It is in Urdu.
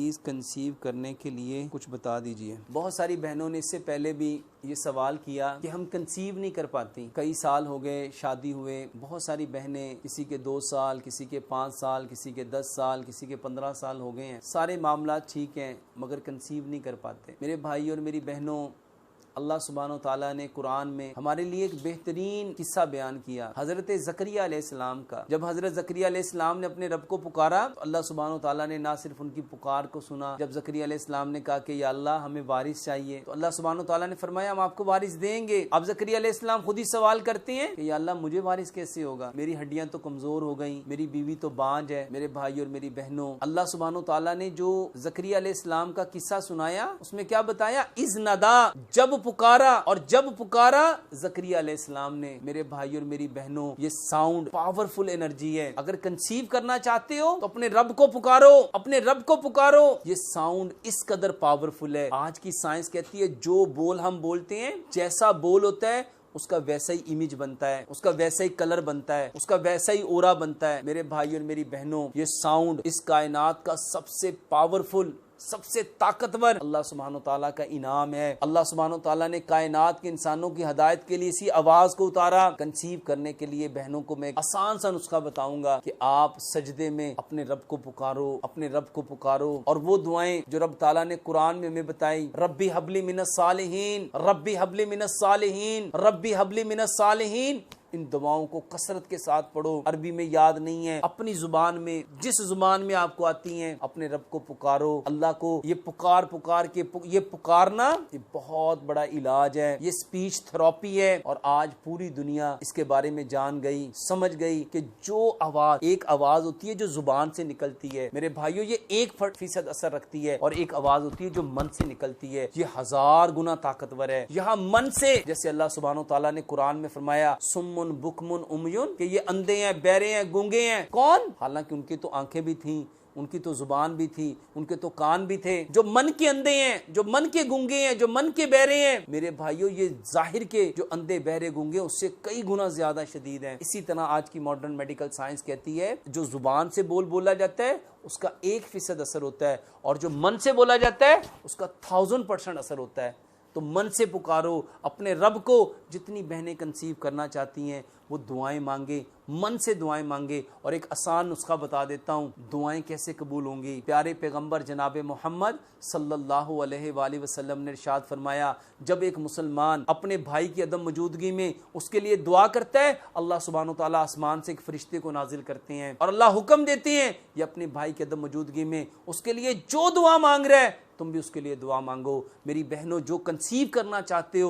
پلیز کنسیو کرنے کے لیے کچھ بتا دیجئے۔ بہت ساری بہنوں نے اس سے پہلے بھی یہ سوال کیا کہ ہم کنسیو نہیں کر پاتی، کئی سال ہو گئے شادی ہوئے، بہت ساری بہنیں، کسی کے 2 سال، کسی کے 5 سال، کسی کے 10 سال، کسی کے 15 سال ہو گئے ہیں، سارے معاملات ٹھیک ہیں مگر کنسیو نہیں کر پاتے۔ میرے بھائی اور میری بہنوں، اللہ سبحانہ و تعالیٰ نے قرآن میں ہمارے لیے ایک بہترین قصہ بیان کیا حضرت زکریا علیہ السلام کا۔ جب حضرت زکریا علیہ السلام نے اپنے رب کو پکارا تو اللہ سبحانہ و تعالیٰ نے نہ صرف ان کی پکار کو سنا، جب زکریا علیہ السلام نے کہا کہ یا اللہ ہمیں وارث چاہیے تو اللہ سبحانہ و تعالیٰ نے فرمایا ہم آپ کو وارث دیں گے۔ اب زکریا علیہ السلام خود ہی سوال کرتے ہیں کہ یا اللہ مجھے وارث کیسے ہوگا، میری ہڈیاں تو کمزور ہو گئیں، میری بیوی تو بانج ہے۔ میرے بھائی اور میری بہنوں، اللہ سبحانہ و تعالیٰ نے جو زکریا علیہ السلام کا قصہ سنایا اس میں کیا بتایا؟ اذ ندا، جب پکارا، اور جب پکارا زکریا علیہ السلام نے۔ میرے بھائی اور میری بہنوں، یہ ساؤنڈ پاورفل انرجی ہے۔ اگر کنسیو کرنا چاہتے ہو تو اپنے رب کو پکارو، اپنے رب کو پکارو۔ یہ ساؤنڈ اس قدر پاورفل ہے، آج کی سائنس کہتی ہے جو بول ہم بولتے ہیں، جیسا بول ہوتا ہے اس کا ویسا ہی امیج بنتا ہے، اس کا ویسا ہی کلر بنتا ہے، اس کا ویسا ہی اورا بنتا ہے۔ میرے بھائی اور میری بہنوں، یہ ساؤنڈ اس کائنات کا سب سے پاورفل، سب سے طاقتور اللہ سبحانہ و تعالیٰ کا انعام ہے۔ اللہ سبحانہ و تعالیٰ نے کائنات کے انسانوں کی ہدایت کے لیے اسی آواز کو اتارا۔ کنسیو کرنے کے لیے بہنوں کو میں آسان سا نسخہ بتاؤں گا کہ آپ سجدے میں اپنے رب کو پکارو، اپنے رب کو پکارو، اور وہ دعائیں جو رب تعالیٰ نے قرآن میں ہمیں بتائی، ربی حبلی من الصالحین، ربی حبلی من الصالحین، ربی حبلی من الصالحین، ان دعاؤں کو کثرت کے ساتھ پڑھو۔ عربی میں یاد نہیں ہے، اپنی زبان میں، جس زبان میں آپ کو آتی ہیں اپنے رب کو پکارو، اللہ کو۔ یہ پکار کے یہ پکارنا یہ بہت بڑا علاج ہے، یہ سپیچ تھراپی ہے، اور آج پوری دنیا اس کے بارے میں جان گئی، سمجھ گئی کہ جو آواز، ایک آواز ہوتی ہے جو زبان سے نکلتی ہے میرے بھائیوں، یہ 1% اثر رکھتی ہے، اور ایک آواز ہوتی ہے جو من سے نکلتی ہے، یہ 1000 گنا طاقتور ہے۔ یہاں من سے، جیسے اللہ سبحانہ و تعالیٰ نے قرآن میں فرمایا سمن بکمن امیون، کہ یہ اندھے ہیں، بہرے ہیں، گونگے ہیں۔ کون؟ حالانکہ ان کی تو آنکھیں بھی تھیں، ان کی تو زبان بھی تھی، ان کے تو کان بھی تھے۔ جو من کے اندھے ہیں، جو من کے گونگے ہیں، جو من کے بہرے ہیں، میرے بھائیوں یہ ظاہر کے جو اندھے بہرے گونگے اس سے کئی گنا زیادہ شدید ہیں۔ اسی طرح آج کی ماڈرن میڈیکل سائنس کہتی ہے جو زبان سے بولا جاتا ہے اس کا 1% اثر ہوتا ہے، اور جو من سے بولا جاتا ہے اس کا 1000% اثر ہوتا ہے۔ تو من سے پکارو اپنے رب کو۔ جتنی بہنیں کنسیو کرنا چاہتی ہیں وہ دعائیں مانگے، من سے دعائیں مانگے۔ اور ایک آسان نسخہ بتا دیتا ہوں دعائیں کیسے قبول ہوں گی۔ پیارے پیغمبر جناب محمد صلی اللہ علیہ وآلہ وسلم نے ارشاد فرمایا جب ایک مسلمان اپنے بھائی کی عدم موجودگی میں اس کے لیے دعا کرتا ہے، اللہ سبحانہ و تعالیٰ آسمان سے ایک فرشتے کو نازل کرتے ہیں اور اللہ حکم دیتے ہیں یہ اپنے بھائی کی عدم موجودگی میں اس کے لیے جو دعا مانگ رہا ہے تم بھی اس کے لیے دعا مانگو۔ میری بہنوں، جو کنسیو کرنا چاہتے ہو